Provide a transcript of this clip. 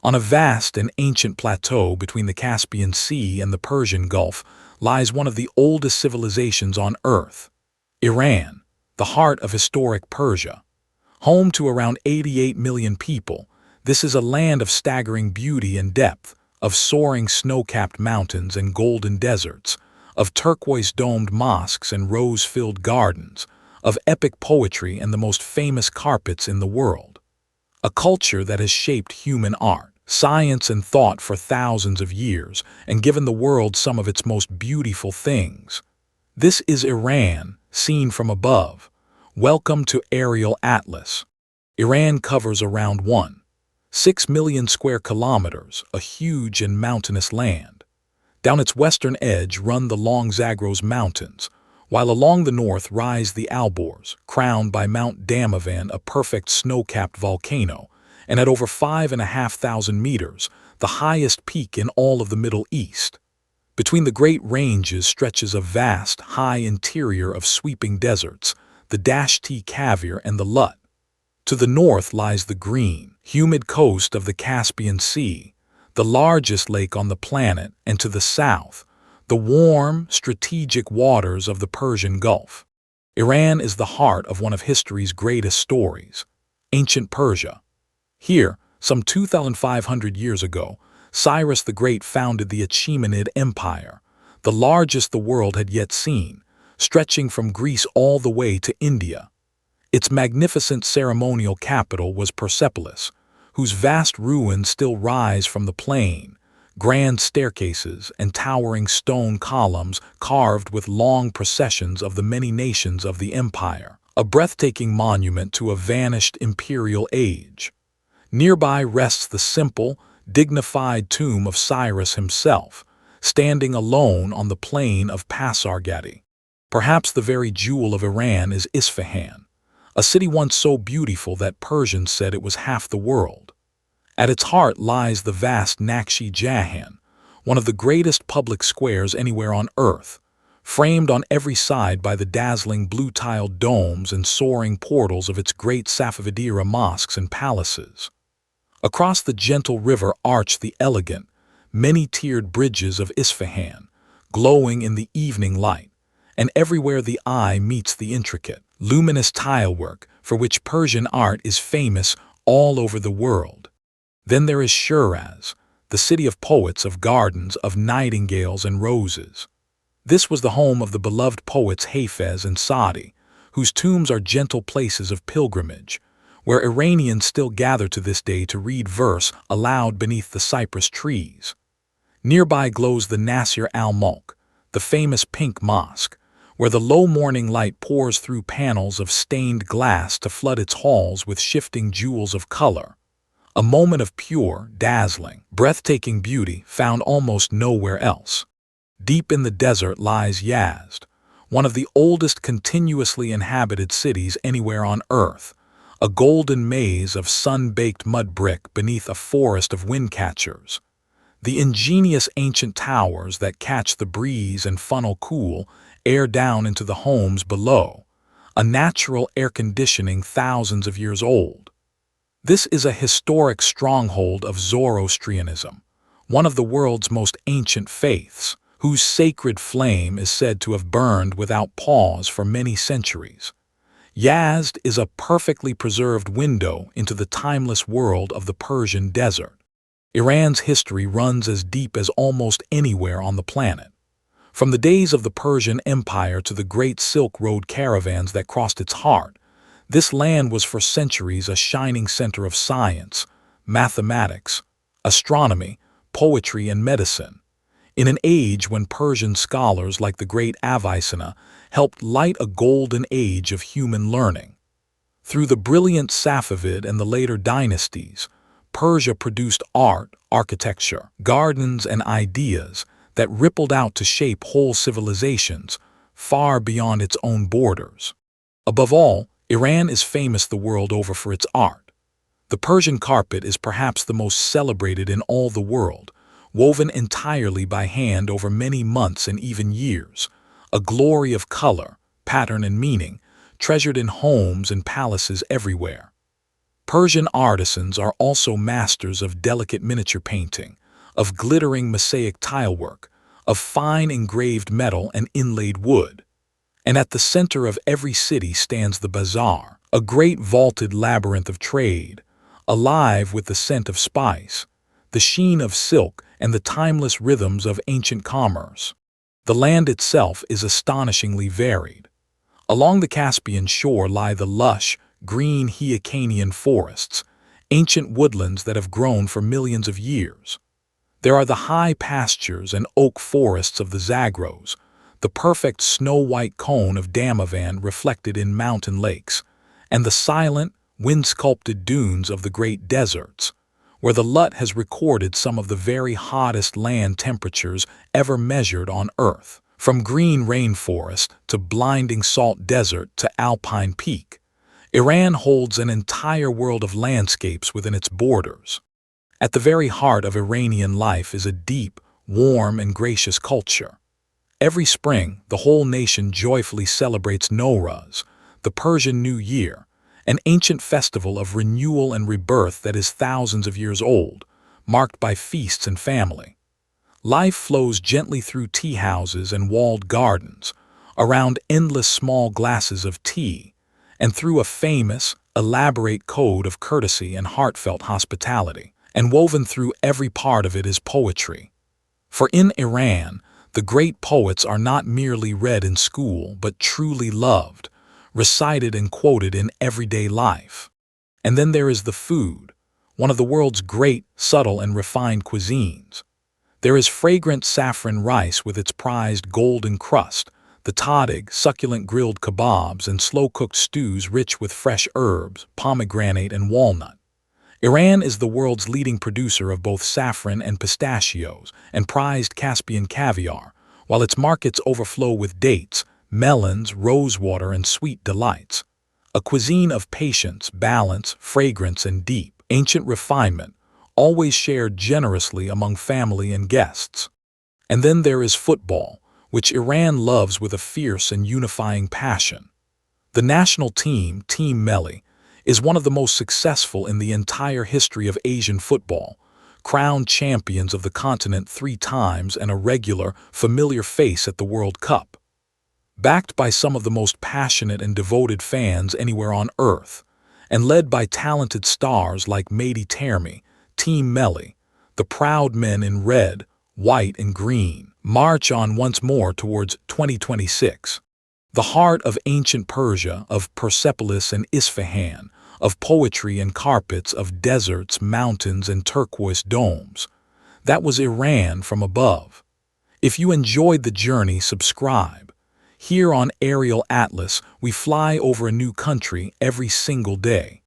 On a vast and ancient plateau between the Caspian Sea and the Persian Gulf lies one of the oldest civilizations on Earth, Iran, the heart of historic Persia. Home to around 88 million people, this is a land of staggering beauty and depth, of soaring snow-capped mountains and golden deserts, of turquoise-domed mosques and rose-filled gardens, of epic poetry and the most famous carpets in the world. A culture that has shaped human art, science and thought for thousands of years and given the world some of its most beautiful things. This is Iran, seen from above. Welcome to Aerial Atlas. Iran covers around 1.6 million square kilometers, a huge and mountainous land. Down its western edge run the long Zagros Mountains, while along the north rise the Alborz, crowned by Mount Damavand, a perfect snow-capped volcano, and at over 5,500 meters, the highest peak in all of the Middle East. Between the great ranges stretches a vast, high interior of sweeping deserts, the Dashti Kavir and the Lut. To the north lies the green, humid coast of the Caspian Sea, the largest lake on the planet, and to the south, the warm, strategic waters of the Persian Gulf. Iran is the heart of one of history's greatest stories, ancient Persia. Here, some 2,500 years ago, Cyrus the Great founded the Achaemenid Empire, the largest the world had yet seen, stretching from Greece all the way to India. Its magnificent ceremonial capital was Persepolis, whose vast ruins still rise from the plain, grand staircases and towering stone columns carved with long processions of the many nations of the empire, a breathtaking monument to a vanished imperial age. Nearby rests the simple, dignified tomb of Cyrus himself, standing alone on the plain of Pasargadae. Perhaps the very jewel of Iran is Isfahan, a city once so beautiful that Persians said it was half the world. At its heart lies the vast Nakshi Jahan, one of the greatest public squares anywhere on Earth, framed on every side by the dazzling blue-tiled domes and soaring portals of its great Safavidera mosques and palaces. Across the gentle river arch the elegant, many-tiered bridges of Isfahan, glowing in the evening light, and everywhere the eye meets the intricate, luminous tilework for which Persian art is famous all over the world. Then there is Shiraz, the city of poets, of gardens, of nightingales and roses. This was the home of the beloved poets Hafez and Saadi, whose tombs are gentle places of pilgrimage, where Iranians still gather to this day to read verse aloud beneath the cypress trees. Nearby glows the Nasir al-Mulk, the famous pink mosque, where the low morning light pours through panels of stained glass to flood its halls with shifting jewels of color. A moment of pure, dazzling, breathtaking beauty found almost nowhere else. Deep in the desert lies Yazd, one of the oldest continuously inhabited cities anywhere on Earth, a golden maze of sun-baked mud brick beneath a forest of windcatchers. The ingenious ancient towers that catch the breeze and funnel cool air down into the homes below, a natural air conditioning thousands of years old. This is a historic stronghold of Zoroastrianism, one of the world's most ancient faiths, whose sacred flame is said to have burned without pause for many centuries. Yazd is a perfectly preserved window into the timeless world of the Persian desert. Iran's history runs as deep as almost anywhere on the planet. From the days of the Persian Empire to the great Silk Road caravans that crossed its heart, this land was for centuries a shining center of science, mathematics, astronomy, poetry, and medicine. In an age when Persian scholars like the great Avicenna helped light a golden age of human learning. Through the brilliant Safavid and the later dynasties, Persia produced art, architecture, gardens, and ideas that rippled out to shape whole civilizations far beyond its own borders. Above all, Iran is famous the world over for its art. The Persian carpet is perhaps the most celebrated in all the world, woven entirely by hand over many months and even years, a glory of color, pattern, and meaning, treasured in homes and palaces everywhere. Persian artisans are also masters of delicate miniature painting, of glittering mosaic tilework, of fine engraved metal and inlaid wood. And at the center of every city stands the bazaar, a great vaulted labyrinth of trade, alive with the scent of spice, the sheen of silk, and the timeless rhythms of ancient commerce. The land itself is astonishingly varied. Along the Caspian shore lie the lush, green Hyrcanian forests, ancient woodlands that have grown for millions of years. There are the high pastures and oak forests of the Zagros, the perfect snow-white cone of Damavand reflected in mountain lakes, and the silent, wind-sculpted dunes of the great deserts, where the Lut has recorded some of the very hottest land temperatures ever measured on Earth. From green rainforest to blinding salt desert to alpine peak, Iran holds an entire world of landscapes within its borders. At the very heart of Iranian life is a deep, warm, and gracious culture. Every spring, the whole nation joyfully celebrates Nowruz, the Persian New Year, an ancient festival of renewal and rebirth that is thousands of years old, marked by feasts and family. Life flows gently through tea houses and walled gardens, around endless small glasses of tea, and through a famous, elaborate code of courtesy and heartfelt hospitality. And woven through every part of it is poetry. For in Iran, the great poets are not merely read in school, but truly loved, recited and quoted in everyday life. And then there is the food, one of the world's great, subtle, and refined cuisines. There is fragrant saffron rice with its prized golden crust, the tadig, succulent grilled kebabs, and slow-cooked stews rich with fresh herbs, pomegranate, and walnut. Iran is the world's leading producer of both saffron and pistachios and prized Caspian caviar, while its markets overflow with dates, melons, rosewater, and sweet delights. A cuisine of patience, balance, fragrance, and deep, ancient refinement, always shared generously among family and guests. And then there is football, which Iran loves with a fierce and unifying passion. The national team, Team Melli, is one of the most successful in the entire history of Asian football, crowned champions of the continent 3 times and a regular, familiar face at the World Cup. Backed by some of the most passionate and devoted fans anywhere on Earth, and led by talented stars like Mehdi Termi, Team Melli, the proud men in red, white, and green, march on once more towards 2026. The heart of ancient Persia, of Persepolis and Isfahan, of poetry and carpets, of deserts, mountains, and turquoise domes. That was Iran from above. If you enjoyed the journey, subscribe. Here on Aerial Atlas, we fly over a new country every single day.